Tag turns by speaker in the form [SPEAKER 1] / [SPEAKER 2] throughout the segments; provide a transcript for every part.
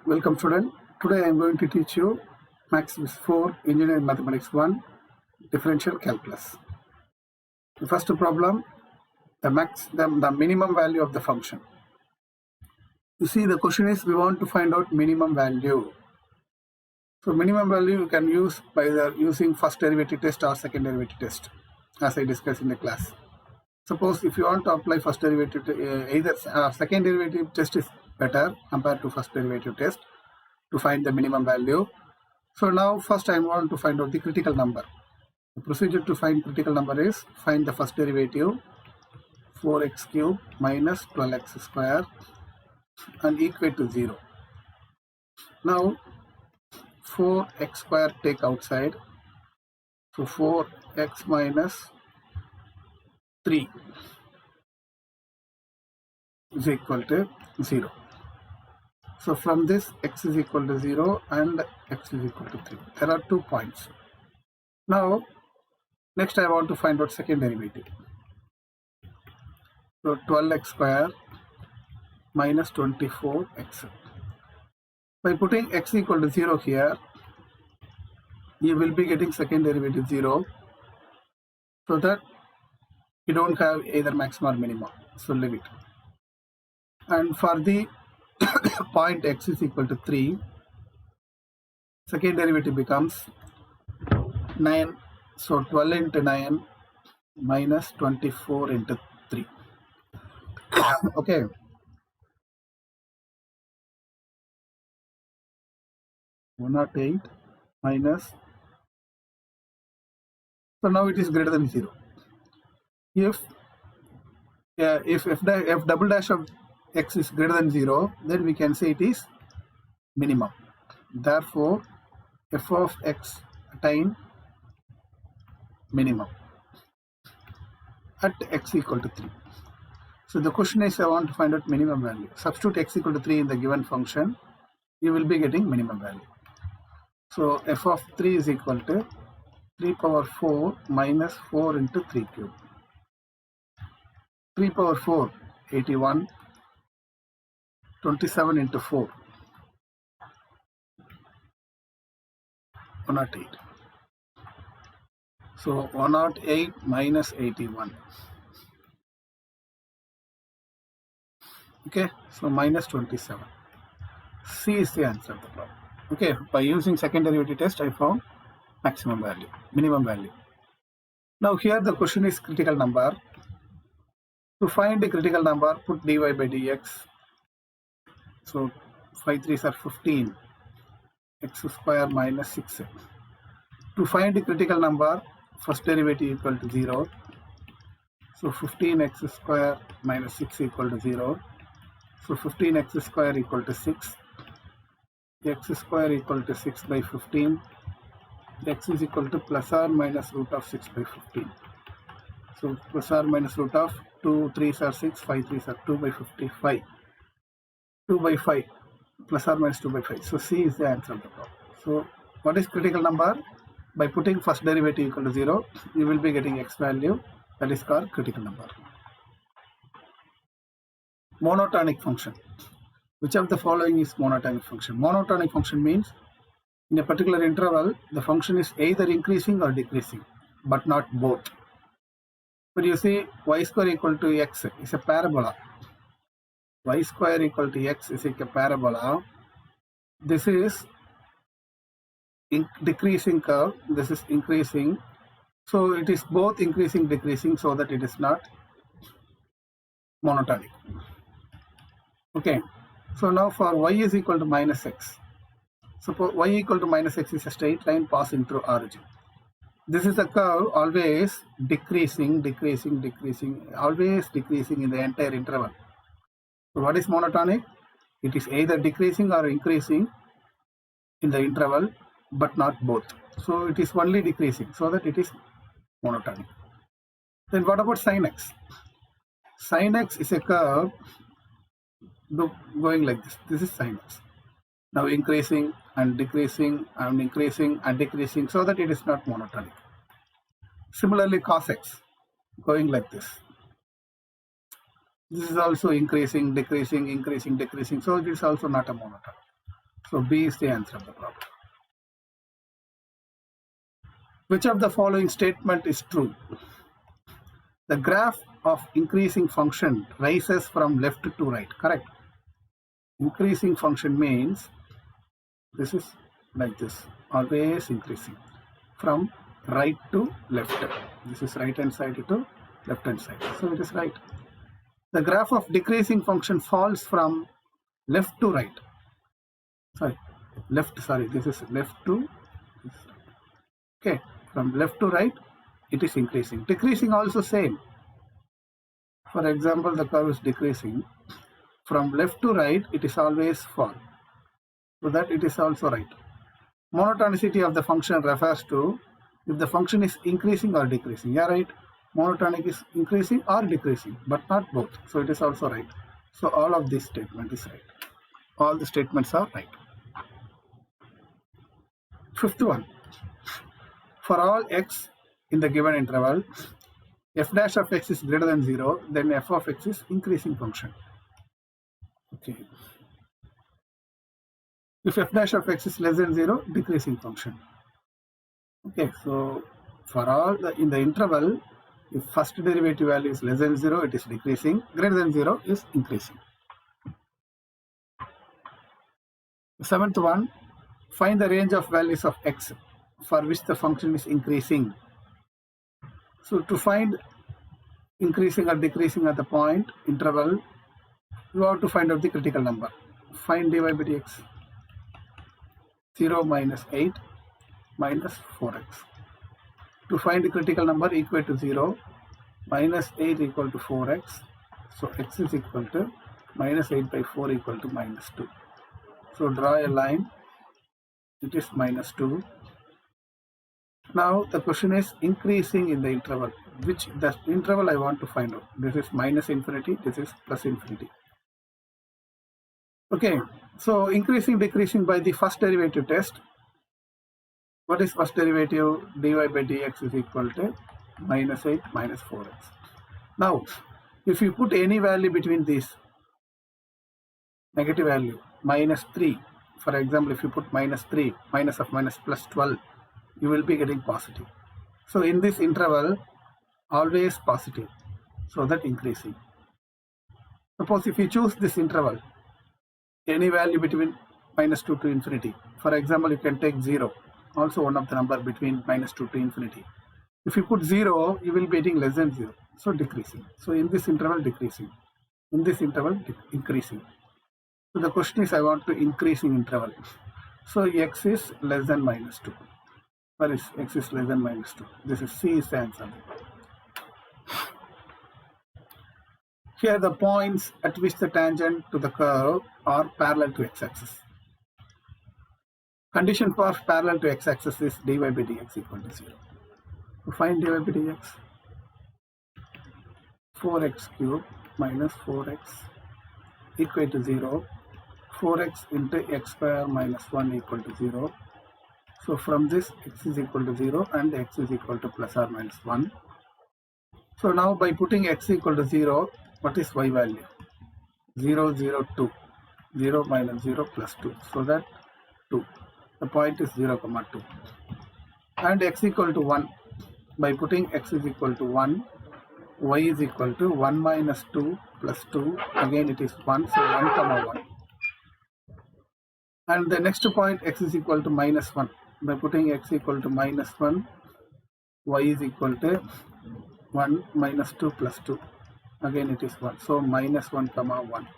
[SPEAKER 1] Welcome student. Today I am going to teach you Maxima 4 Engineering Mathematics 1 Differential Calculus. The first problem, the minimum value of the function. You see, the question is we want to find out minimum value. So minimum value you can use by using first derivative test or second derivative test, as I discussed in the class. Suppose if you want to apply first derivative, either second derivative test is better compared to first derivative test to find the minimum value. So now first I want to find out the critical number. The procedure to find critical number is find the first derivative 4x cube minus 12x square and equate to 0. Now 4x square take outside, so 4x minus 3 is equal to 0. So from this x is equal to 0 and x is equal to 3. There are 2 points. Now next I want to find out second derivative. So 12x square minus 24x. By putting x equal to 0 here, you will be getting second derivative 0, so that you don't have either maxima or minima, so leave it. And for the point x is equal to 3, second derivative becomes 9, so 12 into 9 minus 24 into 3. Okay. One not 8 minus, so now it is greater than 0. If double dash of x is greater than 0, then we can say it is minimum. Therefore f of x attain minimum at x equal to 3. So the question is I want to find out minimum value. Substitute x equal to 3 in the given function, you will be getting minimum value. So f of 3 is equal to 3 power 4 minus 4 into 3 cube. 3 power 4, 81, 27 into 4, 108. So 108 minus 81. Okay, so minus 27. C is the answer of the problem. Okay, by using second derivative test, I found maximum value, minimum value. Now here the question is critical number. To find the critical number, put dy by dx. So 5 3s are 15, x square minus 6. To find the critical number, first derivative equal to 0. So 15x square minus 6 equal to 0. So 15x square equal to 6. X square equal to 6 by 15. X is equal to plus or minus root of 6 by 15. So plus or minus root of 2 3s are 6, 5 3s are 2 by 55. 2 by 5 plus or minus 2 by 5. So C is the answer of the problem. So what is critical number? By putting first derivative equal to 0, you will be getting x value, that is called critical number. Monotonic function. Which of the following is monotonic function? Monotonic function means in a particular interval, the function is either increasing or decreasing, but not both. But you see, y square equal to x is a parabola. Y square equal to x is a parabola. This is decreasing curve, this is increasing. So it is both increasing, decreasing, so that it is not monotonic. Okay. So now for y is equal to minus x. Suppose y equal to minus x is a straight line passing through origin. This is a curve always decreasing, decreasing, decreasing, always decreasing in the entire interval. So what is monotonic? It is either decreasing or increasing in the interval, but not both. So it is only decreasing, so that it is monotonic. Then what about sin x? Sin x is a curve going like this. This is sin x. Now increasing and decreasing and increasing and decreasing, so that it is not monotonic. Similarly cos x going like this. This is also increasing, decreasing, increasing, decreasing, so it is also not a monotonic. So B is the answer of the problem. Which of the following statement is true? The graph of increasing function rises from left to right. Correct. Increasing function means this is like this, always increasing from right to left. This is right hand side to left hand side. So it is right. The graph of decreasing function falls from left to right. This is left to, okay, from left to right it is increasing. Decreasing also same. For example, the curve is decreasing. From left to right it is always fall. So that it is also right. Monotonicity of the function refers to if the function is increasing or decreasing. Yeah, right. Monotonic is increasing or decreasing, but not both. So it is also right. So all of this statement is right. All the statements are right. Fifth one. For all x in the given interval, f dash of x is greater than 0, then f of x is increasing function. Okay. If f dash of x is less than 0, decreasing function. Okay, so for all in the interval, if first derivative value is less than 0, it is decreasing. Greater than 0 is increasing. The seventh one, find the range of values of x for which the function is increasing. So to find increasing or decreasing at the point interval, you have to find out the critical number. Find dy by dx. 0 minus 8 minus 4x. To find the critical number equal to 0, minus 8 equal to 4x. So x is equal to minus 8 by 4 equal to minus 2. So draw a line. It is minus 2. Now the question is increasing in the interval. Which the interval I want to find out. This is minus infinity. This is plus infinity. Okay. So increasing, decreasing by the first derivative test. What is first derivative? Dy by dx is equal to minus 8 minus 4x. Now, if you put any value between these, negative value, minus 3, for example, if you put minus 3, minus of minus plus 12, you will be getting positive. So in this interval, always positive, so that increasing. Suppose if you choose this interval, any value between minus 2 to infinity, for example, you can take 0, also one of the number between minus 2 to infinity. If you put 0, you will be getting less than 0, so decreasing. So in this interval, decreasing. In this interval, increasing. So the question is, I want to increasing interval. So x is less than minus 2. Where is x is less than minus 2? This is C is the answer. Here the points at which the tangent to the curve are parallel to x-axis. Condition for parallel to x-axis is dy by dx equal to 0. To find dy by dx, 4x cube minus 4x equal to 0. 4x into x square minus 1 equal to 0. So from this x is equal to 0 and x is equal to plus or minus 1. So now by putting x equal to 0, what is y value? 0, 0, 2. 0 minus 0 plus 2. So that 2. The point is 0, 2. And x equal to 1. By putting x is equal to 1, y is equal to 1 minus 2 plus 2. Again it is 1, so 1, 1. And the next point x is equal to minus 1. By putting x equal to minus 1, y is equal to 1 minus 2 plus 2. Again it is 1. So minus 1, 1.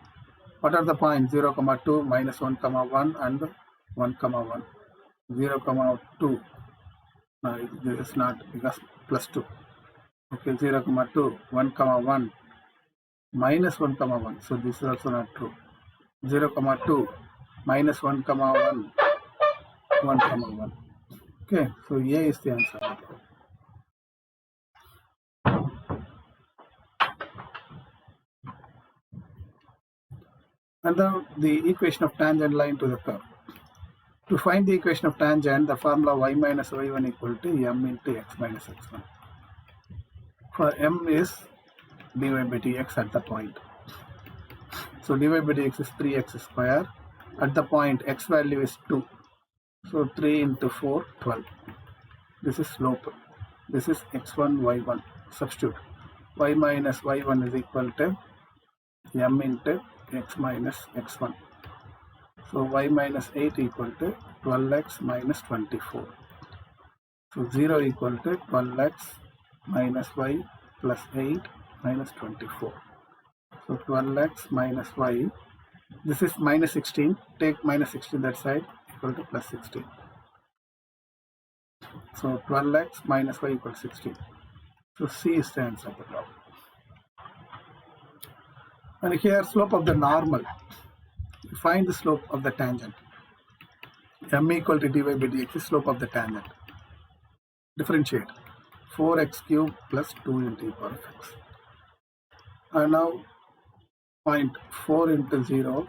[SPEAKER 1] What are the points? 0, 2, minus 1, 1 and 1, 1. 0, 2. No, this is not because plus 2. Okay, 0, 2, 1, 1, minus 1, 1. So this is also not true. 0, 2, minus 1, 1, 1, 1. Okay, so A is the answer. And the equation of tangent line to the curve. To find the equation of tangent, the formula y minus y1 equal to m into x minus x1. For m is dy by dx at the point. So dy by dx is 3x square at the point x value is 2. So 3 into 4, 12. This is slope. This is x1, y1. Substitute. Y minus y1 is equal to m into x minus x1. So y minus 8 equal to 12x minus 24. So 0 equal to 12x minus y plus 8 minus 24. So 12x minus y, this is minus 16, take minus 16 that side, equal to plus 16. So 12x minus y equals 16. So C is the answer of the problem. And here slope of the normal, find the slope of the tangent. M equal to dy by dx is slope of the tangent. Differentiate 4x cube plus 2 into e power of x. And now point 4 into 0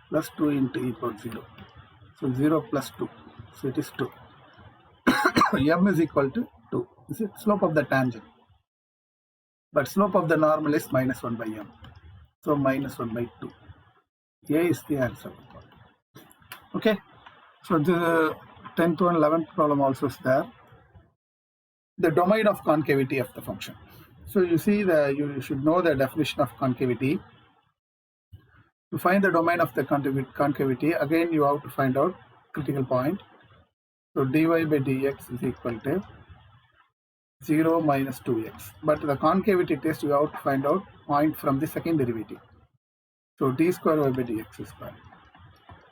[SPEAKER 1] plus 2 into e power 0. So 0 plus 2. So it is 2. M is equal to 2. This is slope of the tangent. But slope of the normal is minus 1 by m. So minus 1 by 2. A is the answer. Okay. So the 10th and 11th problem also is there. The domain of concavity of the function. So you see you should know the definition of concavity. To find the domain of the concavity, again you have to find out critical point. So dy by dx is equal to 0 minus 2x. But the concavity test you have to find out point from the second derivative. So d square y by dx square.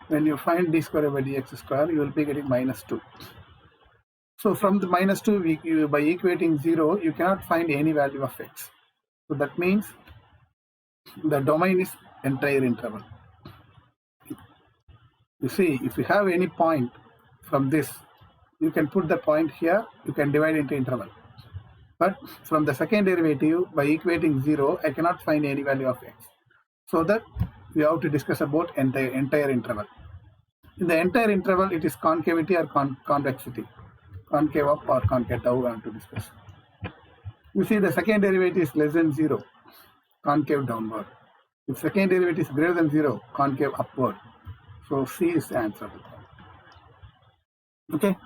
[SPEAKER 1] When you find d square y by dx square, you will be getting minus 2. So from the minus 2, by equating 0, you cannot find any value of x. So that means the domain is entire interval. You see, if you have any point from this, you can put the point here, you can divide into interval. But from the second derivative, by equating 0, I cannot find any value of x. So that we have to discuss about entire interval. In the entire interval, it is concavity or convexity. Concave up or concave down, we have to discuss. You see, the second derivative is less than 0, concave downward. If second derivative is greater than 0, concave upward. So C is the answer. Okay.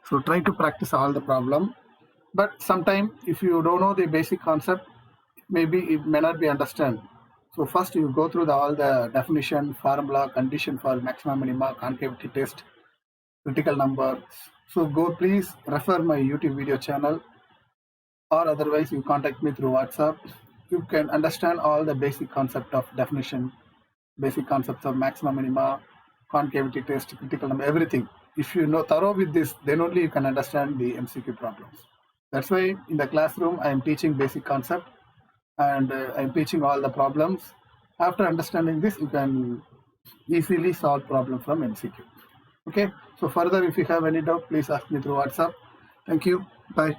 [SPEAKER 1] So try to practice all the problem. But sometimes if you don't know the basic concept, maybe it may not be understood. So first you go through all the definition, formula, condition for maxima, minima, concavity test, critical number. So please refer my YouTube video channel, or otherwise you contact me through WhatsApp. You can understand all the basic concept of definition, basic concepts of maxima, minima, concavity test, critical number, everything. If you know thorough with this, then only you can understand the MCQ problems. That's why in the classroom I am teaching basic concept and I am teaching all the problems. After understanding this, you can easily solve problem from MCQ. Okay, so further if you have any doubt, please ask me through WhatsApp. Thank you. Bye.